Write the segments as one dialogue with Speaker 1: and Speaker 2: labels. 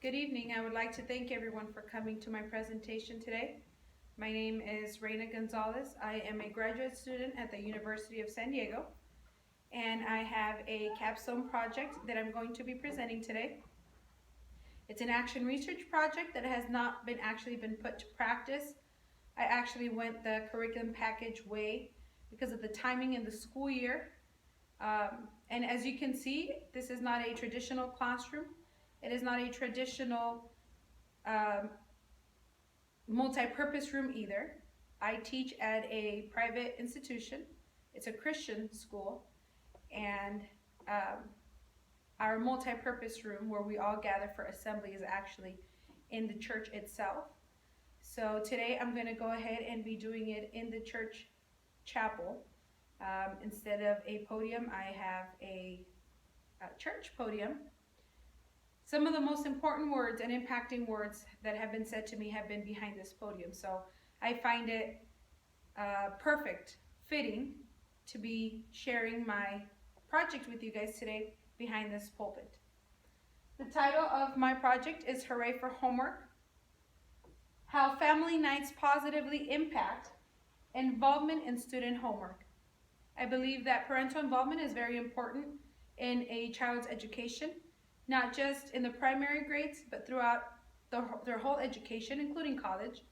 Speaker 1: Good evening. I would like to thank everyone for coming to my presentation today. My name is Reina Gonzalez. I am a graduate student at the University of San Diego, and I have a capstone project that I'm going to be presenting today. It's an action research project that has not been put to practice. I actually went the curriculum package way because of the timing in the school year. And as you can see, this is not a traditional classroom. It is not a traditional um, multi-purpose room either. I teach at a private institution. It's a Christian school, and um, our multi-purpose room where we all gather for assembly is actually in the church itself. So today I'm going to go ahead and be doing it in the church chapel. Instead of a podium, I have a church podium. Some of the most important words and impacting words that have been said to me have been behind this podium. So I find it perfect, fitting to be sharing my project with you guys today behind this pulpit. The title of my project is Hooray for Homework: How Family Nights Positively Impact Involvement in Student Homework. I believe that parental involvement is very important in a child's education, not just in the primary grades, but throughout their whole education, including college.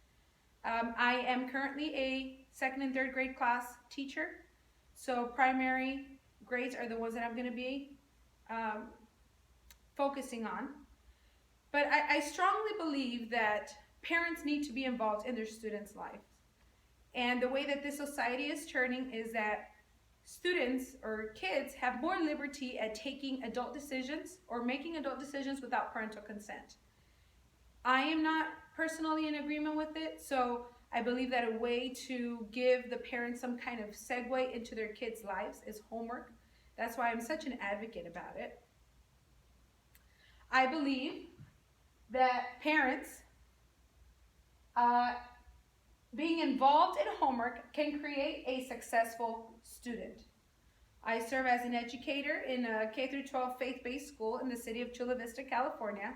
Speaker 1: I am currently a second and third grade class teacher, so primary grades are the ones that I'm going to be focusing on. But I strongly believe that parents need to be involved in their students' lives. And the way that this society is turning is that students or kids have more liberty at taking adult decisions or making adult decisions without parental consent. I am not personally in agreement with it, so I believe that a way to give the parents some kind of segue into their kids' lives is homework. That's why I'm such an advocate about it. I believe that parents being involved in homework can create a successful student. I serve as an educator in a K-12 faith-based school in the city of Chula Vista, California,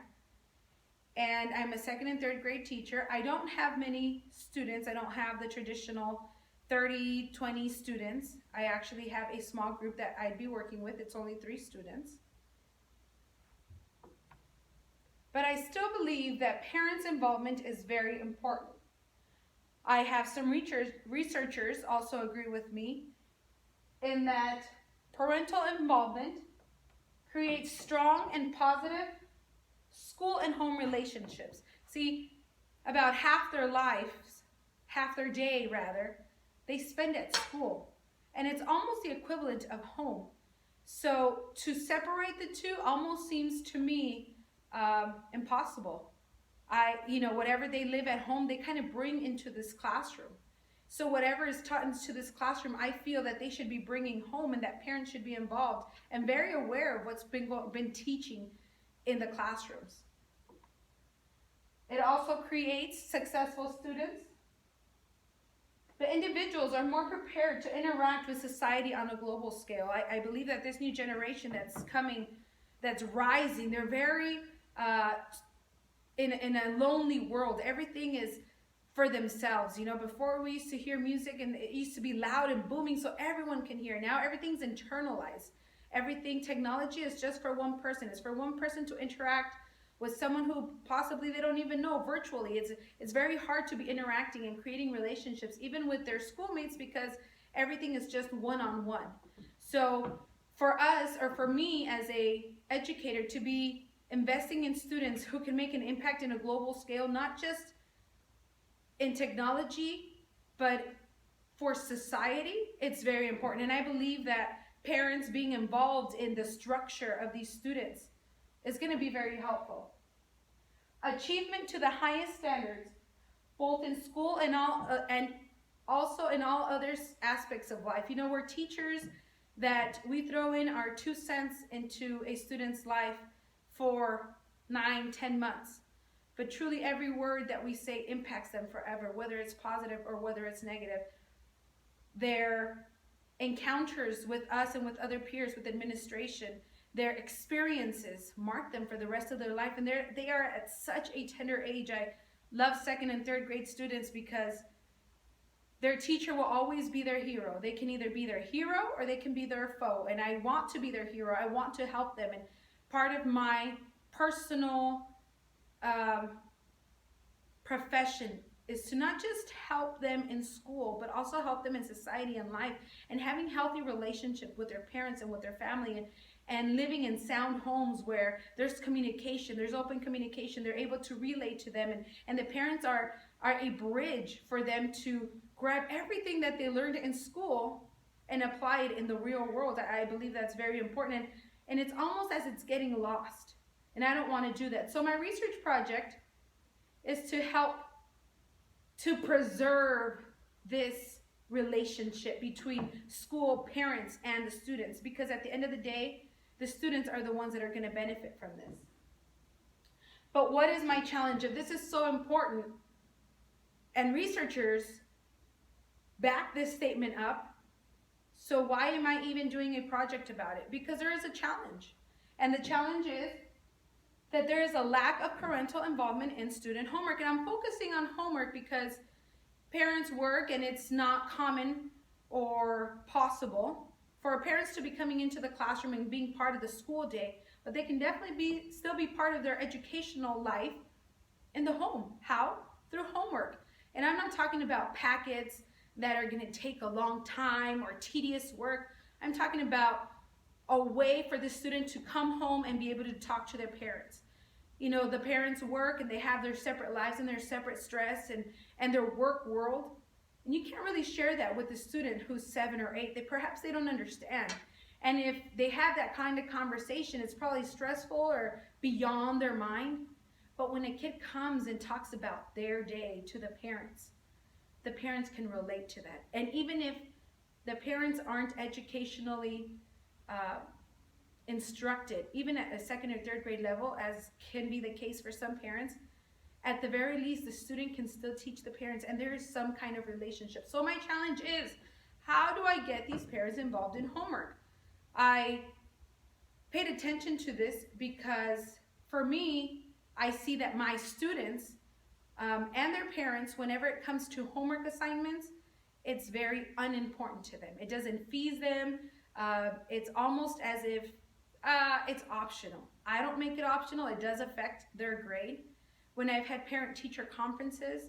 Speaker 1: and I'm a second and third grade teacher. I don't have many students. I don't have the traditional 30, 20 students. I actually have a small group that I'd be working with. It's only 3 students. But I still believe that parents' involvement is very important. I have some researchers also agree with me in that parental involvement creates strong and positive school and home relationships. See, about half their lives, half their day rather, they spend at school. And it's almost the equivalent of home. So to separate the two almost seems to me impossible. Whatever they live at home, they kind of bring into this classroom. So whatever is taught into this classroom, I feel that they should be bringing home, and that parents should be involved and very aware of what's been teaching in the classrooms. It also creates successful students. The individuals are more prepared to interact with society on a global scale. I believe that this new generation that's coming, that's rising, they're very in a lonely world. Everything is for themselves. Before we used to hear music and it used to be loud and booming so everyone can hear. Now everything's internalized. Technology is just for one person. It's for one person to interact with someone who possibly they don't even know virtually. It's very hard to be interacting and creating relationships even with their schoolmates because everything is just one-on-one. So for us, or for me as a educator, to be investing in students who can make an impact in a global scale, not just in technology, but for society, it's very important. And I believe that parents being involved in the structure of these students is going to be very helpful. Achievement to the highest standards, both in school and also in all other aspects of life. We're teachers that we throw in our 2 cents into a student's life for 9, 10 months. But truly every word that we say impacts them forever, whether it's positive or whether it's negative. Their encounters with us and with other peers, with administration, Their experiences mark them for the rest of their life, and they are at such a tender age. I love second and third grade students because their teacher will always be their hero. They can either be their hero or they can be their foe, and I want to be their hero. I want to help them, and part of my personal profession is to not just help them in school, but also help them in society and life, and having healthy relationship with their parents and with their family, and living in sound homes where there's communication, there's open communication, they're able to relate to them, and the parents are a bridge for them to grab everything that they learned in school and apply it in the real world. I believe that's very important, and it's almost as it's getting lost, and I don't want to do that. So my research project is to help to preserve this relationship between school, parents, and the students, because at the end of the day, the students are the ones that are going to benefit from this. But what is my challenge? If this is so important, and researchers back this statement up, so why am I even doing a project about it? Because there is a challenge. And the challenge is that there is a lack of parental involvement in student homework. And I'm focusing on homework because parents work, and it's not common or possible for parents to be coming into the classroom and being part of the school day, but they can definitely still be part of their educational life in the home. How? Through homework. And I'm not talking about packets that are going to take a long time or tedious work. I'm talking about a way for the student to come home and be able to talk to their parents. You know, the parents work and they have their separate lives and their separate stress and their work world. And you can't really share that with a student who's 7 or 8. Perhaps they don't understand. And if they have that kind of conversation, it's probably stressful or beyond their mind. But when a kid comes and talks about their day to the parents can relate to that. And even if the parents aren't educationally instructed, even at a second or third grade level, as can be the case for some parents, at the very least, the student can still teach the parents, and there is some kind of relationship. So my challenge is, how do I get these parents involved in homework? I paid attention to this because for me, I see that my students and their parents, whenever it comes to homework assignments, it's very unimportant to them. It doesn't fees them. It's almost as if it's optional. I don't make it optional. It does affect their grade. When I've had parent-teacher conferences,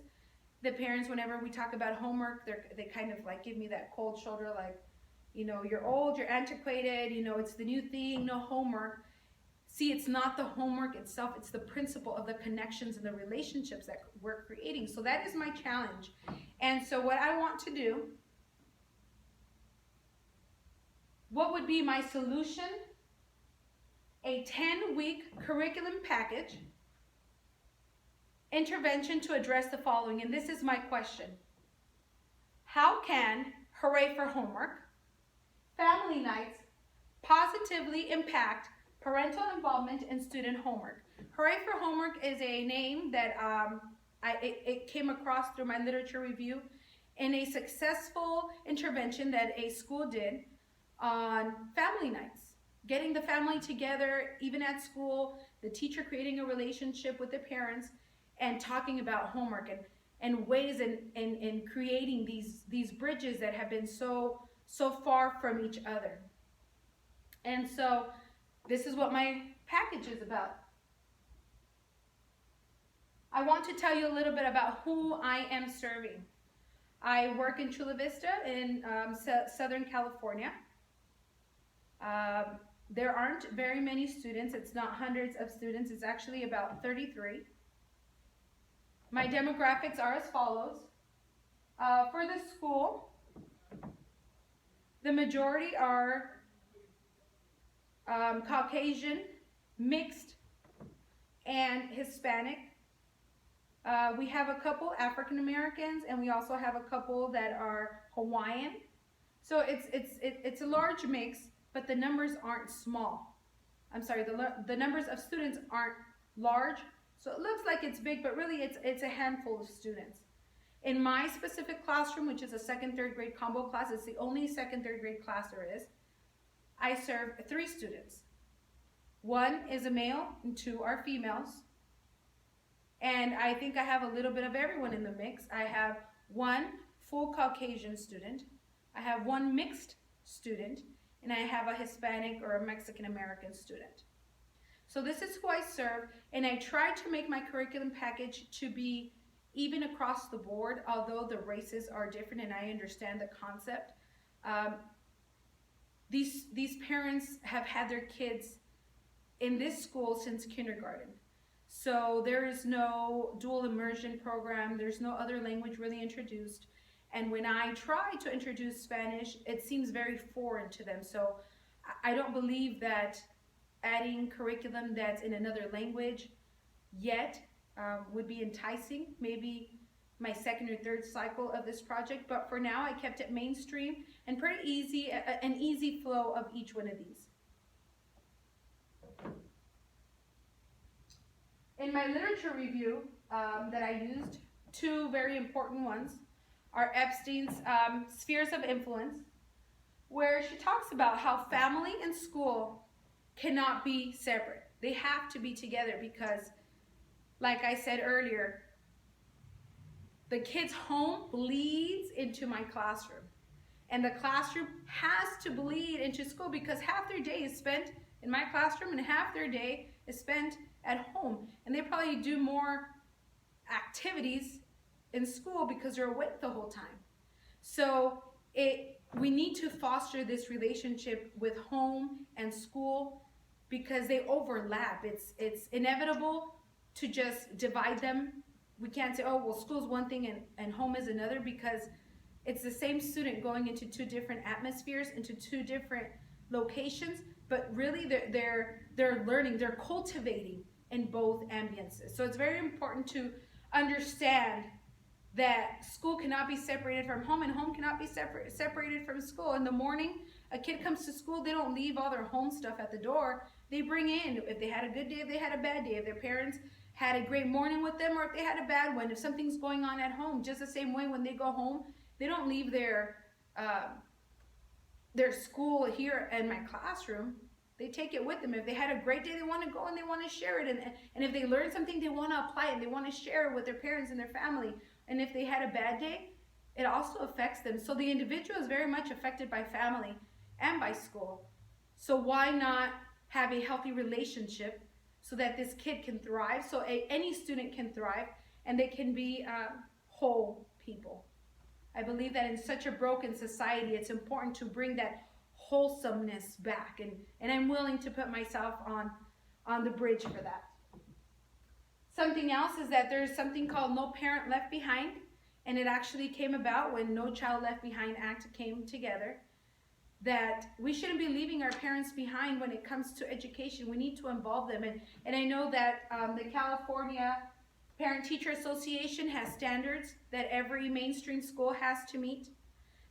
Speaker 1: the parents, whenever we talk about homework, they kind of like give me that cold shoulder, like, you know, you're old, you're antiquated, you know, it's the new thing, no homework. See, it's not the homework itself, it's the principle of the connections and the relationships that we're creating. So that is my challenge. And so what I want to do, what would be my solution? A 10-week curriculum package, intervention to address the following. And this is my question. How can Hooray for Homework, family nights, positively impact parental involvement in student homework? Hooray for Homework is a name that it came across through my literature review in a successful intervention that a school did on family nights. Getting the family together, even at school, the teacher creating a relationship with the parents and talking about homework and ways in creating these bridges that have been so far from each other. And so this is what my package is about. I want to tell you a little bit about who I am serving. I work in Chula Vista in Southern California. There aren't very many students. It's not hundreds of students. It's actually about 33. My demographics are as follows. For the school, the majority are Caucasian, mixed, and Hispanic. We have a couple African Americans, and we also have a couple that are Hawaiian. So it's a large mix, but the numbers aren't small. I'm sorry, the numbers of students aren't large. So it looks like it's big, but really it's a handful of students. In my specific classroom, which is a second, third grade combo class, it's the only second, third grade class there is, I serve 3 students. 1 is a male and 2 are females. And I think I have a little bit of everyone in the mix. I have 1 full Caucasian student, I have 1 mixed student, and I have a Hispanic or a Mexican American student. So this is who I serve, and I try to make my curriculum package to be even across the board, although the races are different and I understand the concept. These parents have had their kids in this school since kindergarten. So there is no dual immersion program, there's no other language really introduced. And when I try to introduce Spanish, it seems very foreign to them. So I don't believe that adding curriculum that's in another language yet would be enticing. Maybe my second or third cycle of this project, but for now I kept it mainstream and pretty easy, an easy flow of each one of these. In my literature review that I used, 2 very important ones are Epstein's Spheres of Influence, where she talks about how family and school cannot be separate. They have to be together because, like I said earlier, the kid's home bleeds into my classroom. And the classroom has to bleed into school because half their day is spent in my classroom and half their day is spent at home. And they probably do more activities in school because they're awake the whole time. So we need to foster this relationship with home and school because they overlap. It's inevitable to just divide them. We can't say, oh, well, school's one thing and home is another, because it's the same student going into 2 different atmospheres, into 2 different locations, but really they're learning, they're cultivating in both ambiences. So it's very important to understand that school cannot be separated from home and home cannot be separated from school. In the morning, a kid comes to school, they don't leave all their home stuff at the door. They bring in, if they had a good day, if they had a bad day, if their parents had a great morning with them, or if they had a bad one, if something's going on at home. Just the same way when they go home, they don't leave their school here in my classroom. They take it with them. If they had a great day, they want to go and they want to share it. And if they learn something, they want to apply it and they want to share it with their parents and their family. And if they had a bad day, it also affects them. So the individual is very much affected by family and by school. So why not have a healthy relationship so that this kid can thrive, so any student can thrive, and they can be whole people. I believe that in such a broken society, it's important to bring that wholesomeness back, and I'm willing to put myself on the bridge for that. Something else is that there's something called No Parent Left Behind, and it actually came about when No Child Left Behind Act came together, that we shouldn't be leaving our parents behind when it comes to education. We need to involve them. And I know that the California Parent-Teacher Association has standards that every mainstream school has to meet.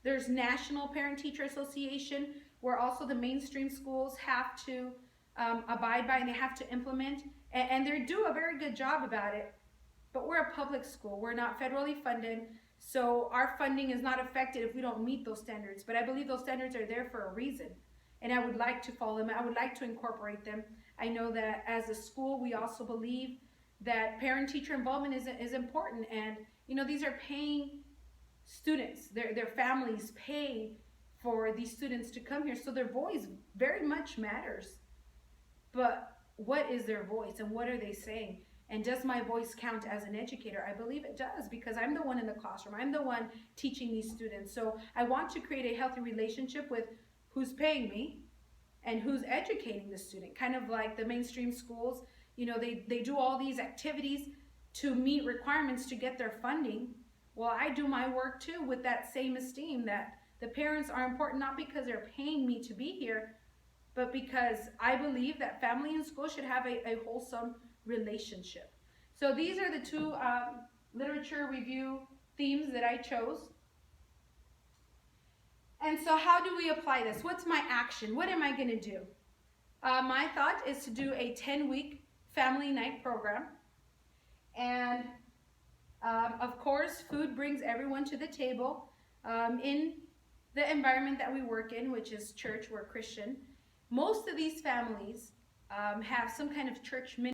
Speaker 1: There's National Parent-Teacher Association, where also the mainstream schools have to abide by and they have to implement. And they do a very good job about it. But we're a public school. We're not federally funded. So our funding is not affected if we don't meet those standards. But I believe those standards are there for a reason. And I would like to follow them. I would like to incorporate them. I know that as a school, we also believe that parent-teacher involvement is important. And, you know, these are paying students. Their families pay for these students to come here. So their voice very much matters. But what is their voice and what are they saying? And does my voice count as an educator? I believe it does, because I'm the one in the classroom. I'm the one teaching these students. So I want to create a healthy relationship with who's paying me and who's educating the student. Kind of like the mainstream schools, you know, they do all these activities to meet requirements to get their funding. Well, I do my work too with that same esteem, that the parents are important not because they're paying me to be here, but because I believe that family and school should have a wholesome relationship. So these are the 2 literature review themes that I chose. And so how do we apply this? What's my action? What am I going to do? My thought is to do a 10-week family night program. And of course, food brings everyone to the table. In the environment that we work in, which is church, we're Christian, most of these families have some kind of church